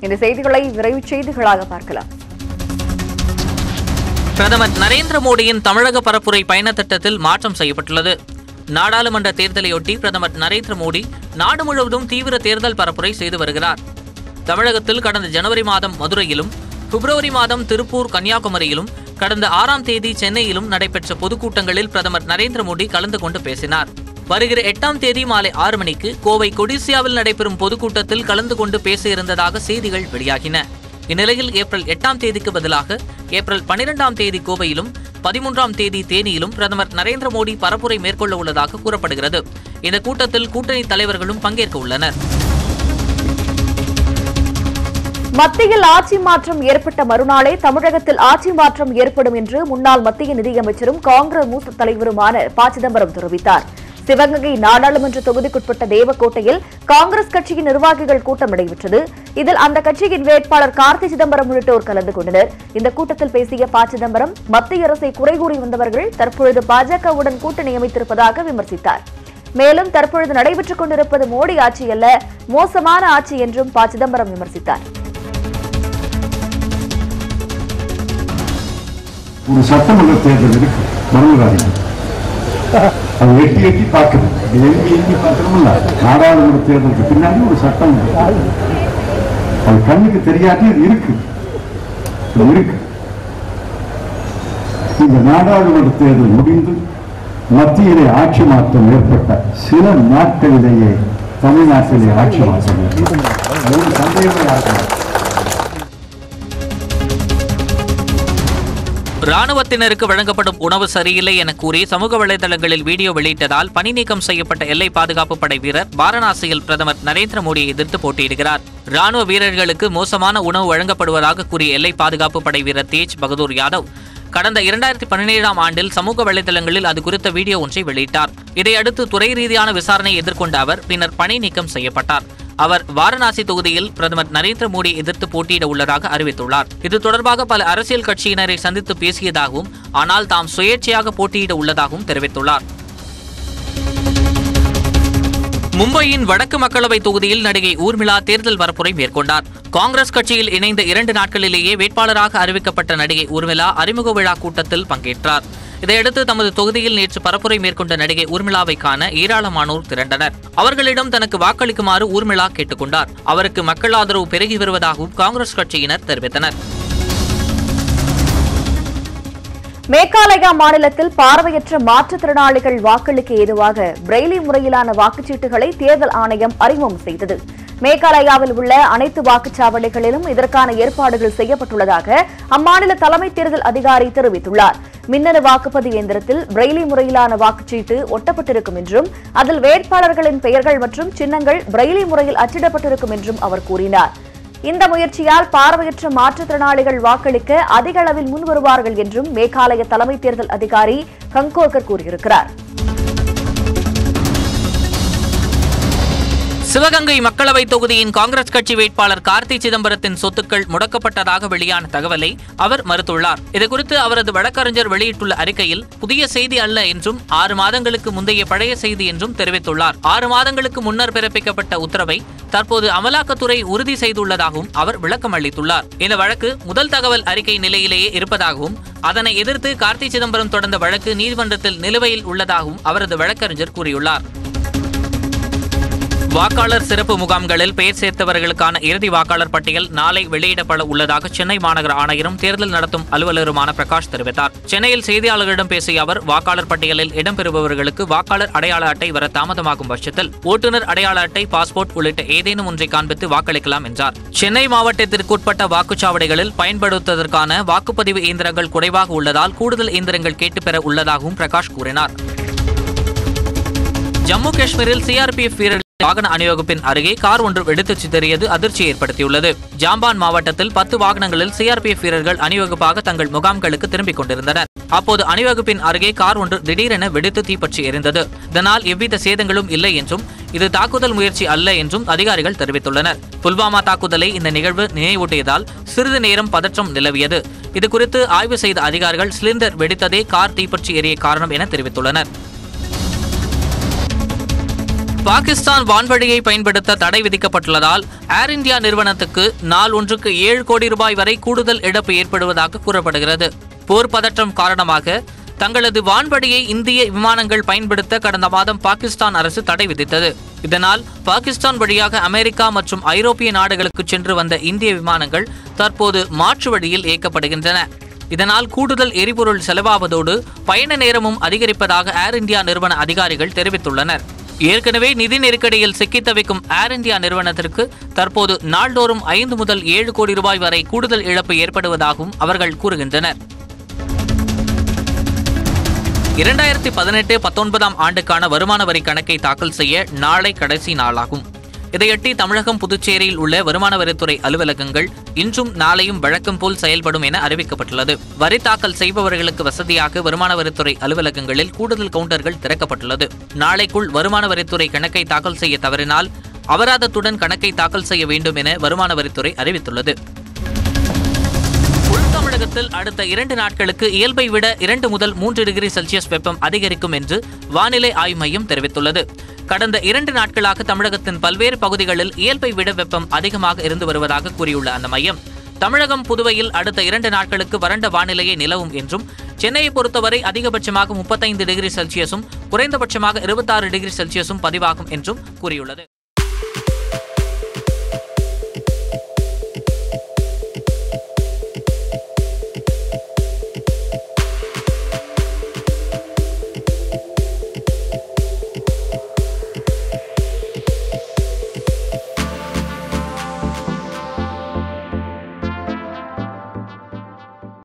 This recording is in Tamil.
இந்த செய்திகளை விரைவு செய்திகளாக பார்க்கலாம். பிரதமர் நரேந்திர மோடியின் தமிழக பரப்புரை பயண திட்டத்தில் மாற்றம் செய்யப்பட்டுள்ளது. நாடாளுமன்ற தேர்தலையொட்டி பிரதமர் நரேந்திர மோடி நாடு முழுவதும் தீவிர தேர்தல் பரப்புரை செய்து வருகிறார். தமிழகத்தில் கடந்த ஜனவரி மாதம் மதுரையிலும், பிப்ரவரி மாதம் திருப்பூர், கன்னியாகுமரியிலும், கடந்த 6ஆம் தேதி சென்னையிலும் நடைபெற்ற பொதுக்கூட்டங்களில் பிரதமர் நரேந்திர மோடி கலந்து கொண்டு பேசினார். வருகிற 8ஆம் தேதி மாலை 6 மணிக்கு கோவை கொடிசியாவில் நடைபெறும் பொதுக்கூட்டத்தில் கலந்து கொண்டு பேச இருந்ததாக செய்திகள் வெளியாகின. இந்நிலையில் ஏப்ரல் 8ஆம் தேதிக்கு பதிலாக ஏப்ரல் 12ஆம் தேதி கோவையிலும் 13ஆம் தேதி தேனியிலும் பிரதமர் நரேந்திர மோடி பரப்புரை மேற்கொள்ள உள்ளதாக கூறப்படுகிறது. இந்த கூட்டத்தில் கூட்டணி தலைவர்களும் பங்கேற்க உள்ளனர். மத்தியில் ஆட்சி மாற்றம் ஏற்பட்ட மறுநாளே தமிழகத்தில் ஆட்சி மாற்றம் ஏற்படும் என்று முன்னாள் மத்திய நிதியமைச்சரும் காங்கிரஸ் மூத்த தலைவருமான ப. சிதம்பரம் தெரிவித்தார். சிவகங்கை நாடாளுமன்ற தொகுதிக்குட்பட்ட தேவக்கோட்டையில் காங்கிரஸ் கட்சியின் நிர்வாகிகள் கூட்டம் நடைபெற்றது. இதில் அந்த கட்சியின் வேட்பாளர் கார்த்தி சிதம்பரம் உள்ளிட்டோர் கலந்து கொண்டனர். இந்த கூட்டத்தில் பேசிய ப. சிதம்பரம் மத்திய அரசை குறை கூறி வந்தவர்கள் தற்பொழுது பாஜகவுடன் கூட்டணி அமைத்திருப்பதாக விமர்சித்தார். மேலும் தற்பொழுது நடைபெற்றுக் கொண்டிருப்பது மோடி ஆட்சி அல்ல, மோசமான ஆட்சி என்றும் ப. சிதம்பரம் விமர்சித்தார். ஒரு சட்டமன்ற தேர்தல் இருக்கு, மறந்துடாதீங்க. அது எட்டி பார்க்கணும், எட்டி பார்க்கணும்ல. நாடாளுமன்ற தேர்தலுக்கு பின்னாடி ஒரு சட்டம் அது கண்ணுக்கு தெரியாட்டி அது இருக்கு. இந்த நாடாளுமன்ற தேர்தல் முடிந்து மத்தியிலே ஆட்சி மாற்றம் ஏற்பட்ட சில நாட்களிலேயே தமிழ்நாட்டிலே ஆட்சி மாற்றம் ஏற்படும் சந்தேகமே. ராணுவத்தினருக்கு வழங்கப்படும் உணவு சரியில்லை என கூறி சமூக வலைதளங்களில் வீடியோ வெளியிட்டதால் பணி நீக்கம் செய்யப்பட்ட எல்லை பாதுகாப்பு படை வீரர் வாரணாசியில் பிரதமர் நரேந்திர மோடியை எதிர்த்து போட்டியிடுகிறார். ராணுவ வீரர்களுக்கு மோசமான உணவு வழங்கப்படுவதாக கூறிய எல்லை பாதுகாப்பு படை வீரர் தேஜ் பகதூர் யாதவ் கடந்த 2017ஆம் ஆண்டில் சமூக வலைதளங்களில் அது குறித்த வீடியோ ஒன்றை வெளியிட்டார். இதையடுத்து துறை ரீதியான விசாரணையை எதிர்கொண்ட அவர் பின்னர் பணி நீக்கம் செய்யப்பட்டார். அவர் வாரணாசி தொகுதியில் பிரதமர் நரேந்திர மோடியை எதிர்த்து போட்டியிட உள்ளதாக அறிவித்துள்ளார். இது தொடர்பாக பல அரசியல் கட்சியினரை சந்தித்து பேசியதாகவும், ஆனால் தாம் சுயேட்சையாக போட்டியிட உள்ளதாகவும் தெரிவித்துள்ளார். மும்பையின் வடக்கு மக்களவை தொகுதியில் நடிகை ஊர்மிளா தேர்தல் பரப்புரை மேற்கொண்டார். காங்கிரஸ் கட்சியில் இணைந்த 2 நாட்களிலேயே வேட்பாளராக அறிவிக்கப்பட்ட நடிகை ஊர்மிளா அறிமுக விழா கூட்டத்தில் பங்கேற்றார். இதையடுத்து தமது தொகுதியில் நேற்று பரப்புரை மேற்கொண்ட நடிகை ஊர்மிளாவை காண ஏராளமானோர் திரண்டனர். அவர்களிடம் தனக்கு வாக்களிக்குமாறு ஊர்மிளா கேட்டுக் கொண்டார். அவருக்கு மக்கள் ஆதரவு பெருகி வருவதாகவும் காங்கிரஸ் கட்சியினர் தெரிவித்தனர். மேகாலயா மாநிலத்தில் பார்வையற்ற மாற்றுத்திறனாளிகள் வாக்களிக்க ஏதுவாக பிரெய்லி முறையிலான வாக்குச்சீட்டுகளை தேர்தல் ஆணையம் அறிமுகம் செய்தது. மேகாலயாவில் உள்ள அனைத்து வாக்குச்சாவடிகளிலும் இதற்கான ஏற்பாடுகள் செய்யப்பட்டுள்ளதாக அம்மாநில தலைமை தேர்தல் அதிகாரி தெரிவித்துள்ளார். மின்னணு வாக்குப்பதிவு இயந்திரத்தில் பிரெய்லி முறையிலான வாக்குச்சீட்டு ஒட்டப்பட்டிருக்கும் என்றும் அதில் வேட்பாளர்களின் பெயர்கள் மற்றும் சின்னங்கள் பிரெய்லி முறையில் அச்சிடப்பட்டிருக்கும் என்றும் அவர் கூறினார். இந்த முயற்சியால் பார்வையற்ற மாற்றுத்திறனாளிகள் வாக்களிக்க அதிக அளவில் முன்வருவார்கள் என்றும் மேகாலய தலைமை தேர்தல் அதிகாரி கங்கோர்கர் கூறியிருக்கிறார். சிவகங்கை மக்களவை தொகுதியின் காங்கிரஸ் கட்சி வேட்பாளர் கார்த்தி சிதம்பரத்தின் சொத்துக்கள் முடக்கப்பட்டதாக வெளியான தகவலை அவர் மறுத்துள்ளார். இதுகுறித்து அவரது வழக்கறிஞர் வெளியிட்டுள்ள அறிக்கையில் புதிய செய்தி அல்ல என்றும் 6 மாதங்களுக்கு முந்தைய பழைய செய்தி என்றும் தெரிவித்துள்ளார். 6 மாதங்களுக்கு முன்னர் பிறப்பிக்கப்பட்ட உத்தரவை தற்போது அமலாக்கத்துறை உறுதி செய்துள்ளதாகவும் அவர் விளக்கம் அளித்துள்ளார். இந்த வழக்கு முதல் தகவல் அறிக்கை நிலையிலேயே இருப்பதாகவும் அதனை எதிர்த்து கார்த்தி சிதம்பரம் தொடர்ந்த வழக்கு நீதிமன்றத்தில் நிலுவையில் உள்ளதாகவும் அவரது வழக்கறிஞர் கூறியுள்ளார். வாக்காளர் சிறப்பு முகாம்களில் பெயர் சேர்த்தவர்களுக்கான இறுதி வாக்காளர் பட்டியல் நாளை வெளியிடப்பட உள்ளதாக சென்னை மாநகர ஆணையரும் தேர்தல் நடத்தும் அலுவலருமான பிரகாஷ் தெரிவித்தார். சென்னையில் செய்தியாளர்களிடம் பேசிய அவர் வாக்காளர் பட்டியலில் இடம்பெறுபவர்களுக்கு வாக்காளர் அடையாள அட்டை வர தாமதமாகும் பட்சத்தில் ஓட்டுநர் அடையாள அட்டை, பாஸ்போர்ட் உள்ளிட்ட ஏதேனும் ஒன்றை காண்பித்து வாக்களிக்கலாம் என்றார். சென்னை மாவட்டத்திற்குட்பட்ட வாக்குச்சாவடிகளில் பயன்படுத்துவதற்கான வாக்குப்பதிவு இயந்திரங்கள் குறைவாக உள்ளதால் கூடுதல் இயந்திரங்கள் கேட்டுப்பெற உள்ளதாகவும் பிரகாஷ் கூறினார். ஜம்மு காஷ்மீரில் சிஆர்பிஎஃப் வீரர்கள் வாகன அணிவகுப்பின் அருகே கார் ஒன்று வெடித்து சிதறியது அதிர்ச்சியை ஏற்படுத்தியுள்ளது. ஜாம்பான் மாவட்டத்தில் 10 வாகனங்களில் சிஆர்பிஎஃப் வீரர்கள் அணிவகுப்பாக தங்கள் முகாம்களுக்கு திரும்பிக் கொண்டிருந்தனர். அப்போது அணிவகுப்பின் அருகே கார் ஒன்று திடீரென வெடித்து தீப்பற்றி எரிந்தது. இதனால் எவ்வித சேதங்களும் இல்லை என்றும் இது தாக்குதல் முயற்சி அல்ல என்றும் அதிகாரிகள் தெரிவித்துள்ளனர். புல்வாமா தாக்குதலை இந்த நிகழ்வு நினைவூட்டியதால் சிறிது நேரம் பதற்றம் நிலவியது. இதுகுறித்து ஆய்வு செய்த அதிகாரிகள் சிலிண்டர் வெடித்ததே கார் தீப்பற்றி எரிய காரணம் என தெரிவித்துள்ளனர். பாகிஸ்தான் வான்வழியை பயன்படுத்த தடை விதிக்கப்பட்டுள்ளதால் ஏர் இந்தியா நிறுவனத்துக்கு நாள் ஒன்றுக்கு 7 கோடி ரூபாய் வரை கூடுதல் இழப்பு ஏற்படுவதாக கூறப்படுகிறது. போர் பதற்றம் காரணமாக தங்களது வான்வழியை இந்திய விமானங்கள் பயன்படுத்த கடந்த மாதம் பாகிஸ்தான் அரசு தடை விதித்தது. இதனால் பாகிஸ்தான் வழியாக அமெரிக்கா மற்றும் ஐரோப்பிய நாடுகளுக்கு சென்று வந்த இந்திய விமானங்கள் தற்போது மாற்று வழியில் இயக்கப்படுகின்றன. இதனால் கூடுதல் எரிபொருள் செலவாவதோடு பயண நேரமும் அதிகரிப்பதாக ஏர் இந்தியா நிறுவன அதிகாரிகள் தெரிவித்துள்ளனர். ஏற்கனவே நிதி நெருக்கடியில் சிக்கித் தவிக்கும் ஏர் இந்தியா நிறுவனத்திற்கு தற்போது நாள்தோறும் 5 முதல் 7 கோடி ரூபாய் வரை கூடுதல் இழப்பு ஏற்படுவதாகவும் அவர்கள் கூறுகின்றனர். 2018-19 ஆண்டுக்கான வருமான வரி கணக்கை தாக்கல் செய்ய நாளை கடைசி நாளாகும். இதையொட்டி தமிழகம், புதுச்சேரியில் உள்ள வருமான வரித்துறை அலுவலகங்கள் இன்றும் நாளையும் வழக்கம் போல் செயல்படும் என அறிவிக்கப்பட்டுள்ளது. வரி தாக்கல் செய்பவர்களுக்கு வசதியாக வருமான வரித்துறை அலுவலகங்களில் கூடுதல் கவுண்டர்கள் திறக்கப்பட்டுள்ளது. நாளைக்குள் வருமான வரித்துறை கணக்கை தாக்கல் செய்ய தவறினால் அபராதத்துடன் கணக்கை தாக்கல் செய்ய வேண்டும் என வருமான வரித்துறை அறிவித்துள்ளது. தமிழகத்தில் அடுத்த 2 நாட்களுக்கு இயல்பை விட 2 முதல் 3 டிகிரி செல்சியஸ் வெப்பம் அதிகரிக்கும் என்று வானிலை ஆய்வு மையம் தெரிவித்துள்ளது. கடந்த 2 நாட்களாக தமிழகத்தின் பல்வேறு பகுதிகளில் இயல்பை விட வெப்பம் அதிகமாக இருந்து வருவதாக கூறியுள்ள அந்த மையம், தமிழகம், புதுவையில் அடுத்த 2 நாட்களுக்கு வறண்ட வானிலையே நிலவும் என்றும், சென்னையை பொறுத்தவரை அதிகபட்சமாக 35 டிகிரி செல்சியஸும் குறைந்தபட்சமாக 26 டிகிரி செல்சியஸும் பதிவாகும் என்றும் கூறியுள்ளது.